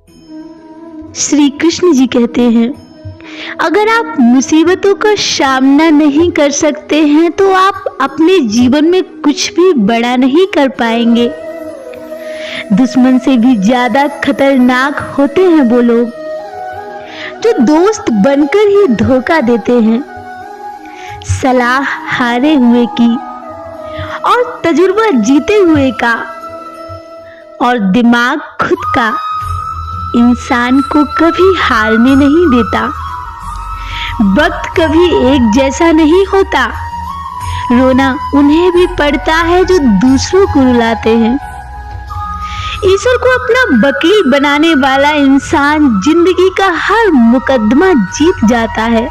श्री कृष्ण जी कहते हैं, अगर आप मुसीबतों का सामना नहीं कर सकते हैं तो आप अपने जीवन में कुछ भी बड़ा नहीं कर पाएंगे। दुश्मन से भी ज्यादा खतरनाक होते हैं वो लोग जो दोस्त बनकर ही धोखा देते हैं। सलाह हारे हुए की और तजुर्बा जीते हुए का और दिमाग खुद का इंसान को कभी हारने नहीं देता। वक्त कभी एक जैसा नहीं होता। रोना उन्हें भी पड़ता है जो दूसरों को रुलाते हैं। ईश्वर को अपना वकील बनाने वाला इंसान जिंदगी का हर मुकदमा जीत जाता है।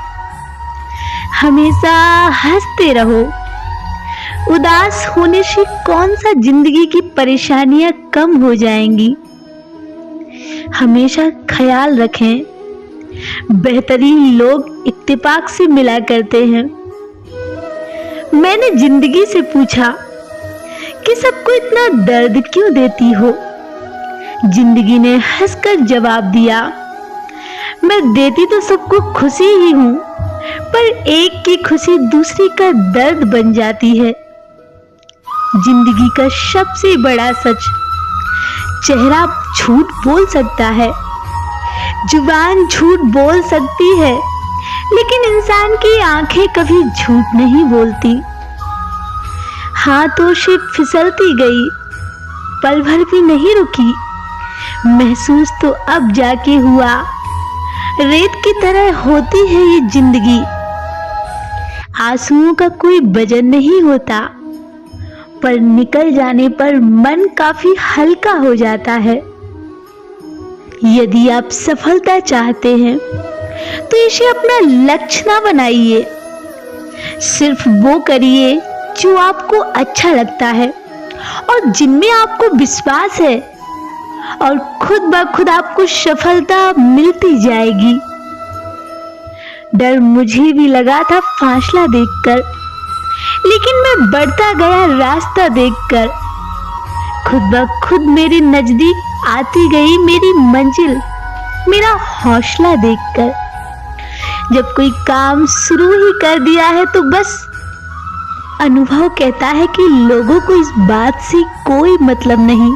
हमेशा हंसते रहो। उदास होने से कौन सा जिंदगी की परेशानियां कम हो जाएंगी। हमेशा ख्याल रखें, बेहतरीन लोग इत्तेफाक से मिला करते हैं। मैंने जिंदगी से पूछा कि सबको इतना दर्द क्यों देती हो। जिंदगी ने हंसकर जवाब दिया, मैं देती तो सबको खुशी ही हूं, पर एक की खुशी दूसरी का दर्द बन जाती है। जिंदगी का सबसे बड़ा सच, चेहरा झूठ बोल सकता है, जुबान झूठ बोल सकती है, लेकिन इंसान की आंखें कभी झूठ नहीं बोलती। हाथों से फिसलती गई, पल भर भी नहीं रुकी। महसूस तो अब जाके हुआ, रेत की तरह होती है ये जिंदगी। आंसुओं का कोई वजन नहीं होता, पर निकल जाने पर मन काफी हल्का हो जाता है। यदि आप सफलता चाहते हैं तो इसे अपना लक्ष्य ना बनाइए। सिर्फ वो करिए जो आपको अच्छा लगता है और जिनमें आपको विश्वास है, और खुद ब खुद आपको सफलता मिलती जाएगी। डर मुझे भी लगा था फासला देखकर, लेकिन मैं बढ़ता गया रास्ता देखकर। खुद ब खुद मेरे नजदीक आती गई मेरी मंजिल, मेरा हौसला देखकर। जब कोई काम शुरू ही कर दिया है तो बस अनुभव कहता है कि लोगों को इस बात से कोई मतलब नहीं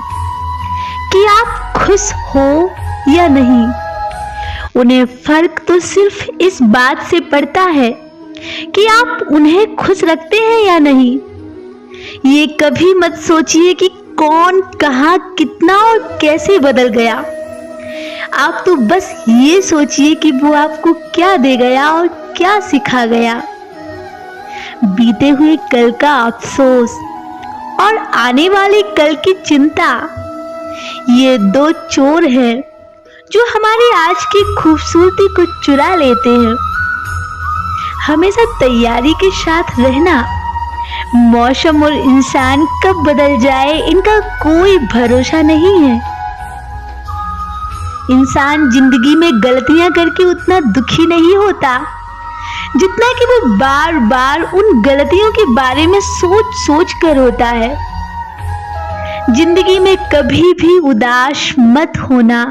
कि आप खुश हो या नहीं। उन्हें फर्क तो सिर्फ इस बात से पड़ता है कि आप उन्हें खुश रखते हैं या नहीं। ये कभी मत सोचिए कि कौन, कहां, कितना और कैसे बदल गया। आप तो बस ये सोचिए कि वो आपको क्या दे गया और क्या सिखा गया। बीते हुए कल का अफसोस और आने वाले कल की चिंता, ये दो चोर हैं जो हमारी आज की खूबसूरती को चुरा लेते हैं। हमेशा तैयारी के साथ रहना। मौसम और इंसान कब बदल जाए इनका कोई भरोसा नहीं है। इंसान जिंदगी में गलतियां करके उतना दुखी नहीं होता जितना कि वो बार बार उन गलतियों के बारे में सोच सोच कर होता है। जिंदगी में कभी भी उदास मत होना,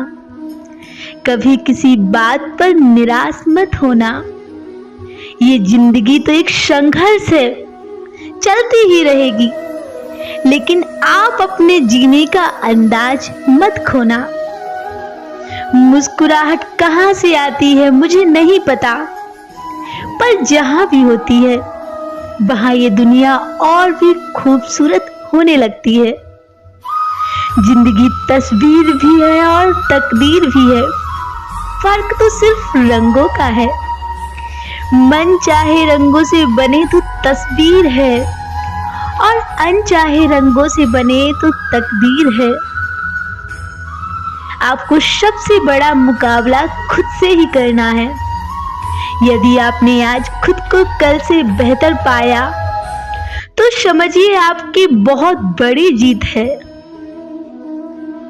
कभी किसी बात पर निराश मत होना। ये जिंदगी तो एक संघर्ष है, चलती ही रहेगी, लेकिन आप अपने जीने का अंदाज मत खोना। मुस्कुराहट कहां से आती है मुझे नहीं पता, पर जहां भी होती है वहां ये दुनिया और भी खूबसूरत होने लगती है। जिंदगी तस्वीर भी है और तकदीर भी है, फर्क तो सिर्फ रंगों का है। मन चाहे रंगों से बने तो तस्वीर है, और अनचाहे रंगों से बने तो तकदीर है। आपको सबसे बड़ा मुकाबला खुद से ही करना है। यदि आपने आज खुद को कल से बेहतर पाया तो समझिए आपकी बहुत बड़ी जीत है।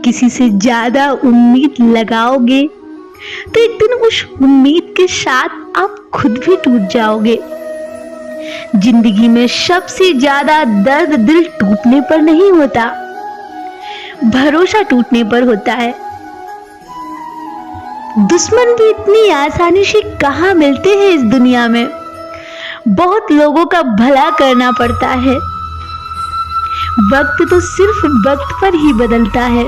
किसी से ज्यादा उम्मीद लगाओगे तो एक दिन उस उम्मीद के साथ आप खुद भी टूट जाओगे। जिंदगी में सबसे ज्यादा दर्द दिल टूटने पर नहीं होता, भरोसा टूटने पर होता है। दुश्मन भी इतनी आसानी से कहाँ मिलते हैं इस दुनिया में। बहुत लोगों का भला करना पड़ता है। वक्त तो सिर्फ वक्त पर ही बदलता है,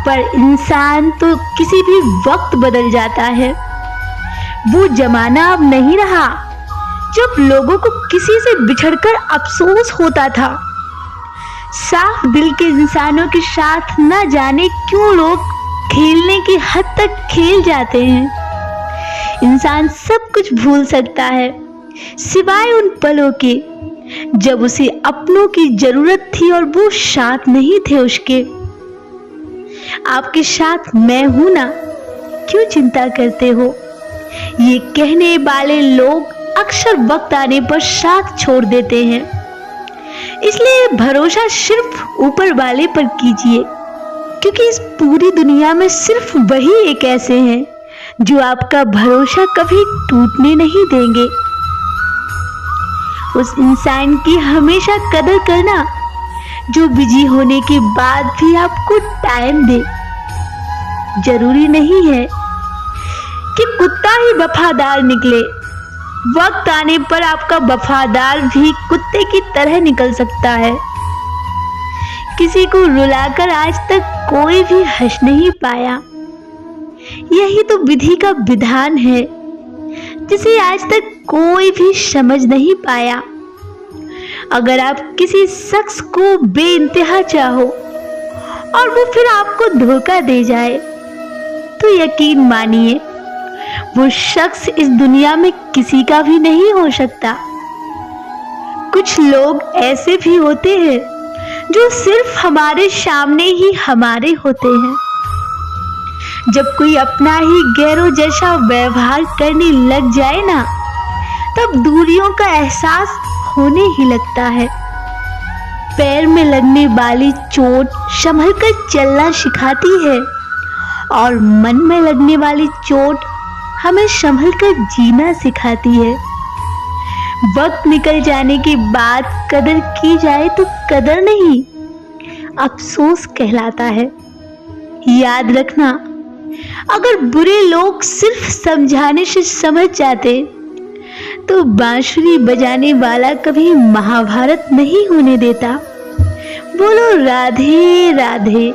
पर इंसान तो किसी भी वक्त बदल जाता है। वो जमाना अब नहीं रहा जब लोगों को किसी से बिछड़कर अफसोस होता था। साफ दिल के इंसानों के साथ न जाने क्यों लोग खेलने की हद तक खेल जाते हैं। इंसान सब कुछ भूल सकता है सिवाय उन पलों के जब उसे अपनों की जरूरत थी और वो साथ नहीं थे उसके। आपके साथ मैं हूं ना, क्यों चिंता करते हो, ये कहने वाले लोग अक्सर वक्त आने पर साथ छोड़ देते हैं। इसलिए भरोसा सिर्फ ऊपर वाले पर कीजिए, क्योंकि इस पूरी दुनिया में सिर्फ वही एक ऐसे हैं जो आपका भरोसा कभी टूटने नहीं देंगे। उस इंसान की हमेशा कदर करना जो बिजी होने के बाद भी आपको टाइम दे। जरूरी नहीं है कि कुत्ता ही वफादार निकले, वक्त आने पर आपका वफादार भी कुत्ते की तरह निकल सकता है। किसी को रुलाकर आज तक कोई भी हंस नहीं पाया। यही तो विधि का विधान है जिसे आज तक कोई भी समझ नहीं पाया। अगर आप किसी शख्स को बेइंतहा चाहो और वो फिर आपको धोखा दे जाए, तो यकीन मानिए वो शख्स इस दुनिया में किसी का भी नहीं हो सकता। कुछ लोग ऐसे भी होते हैं जो सिर्फ हमारे सामने ही हमारे होते हैं। जब कोई अपना ही गैरों जैसा व्यवहार करने लग जाए ना, तब दूरियों का एहसास होने ही लगता है। पैर में लगने वाली चोट संभल कर चलना सिखाती है और मन में लगने वाली चोट हमें संभल कर जीना सिखाती है। वक्त निकल जाने के बाद कदर की जाए तो कदर नहीं, अफसोस कहलाता है। याद रखना, अगर बुरे लोग सिर्फ समझाने से समझ जाते तो बांसुरी बजाने वाला कभी महाभारत नहीं होने देता। बोलो राधे राधे।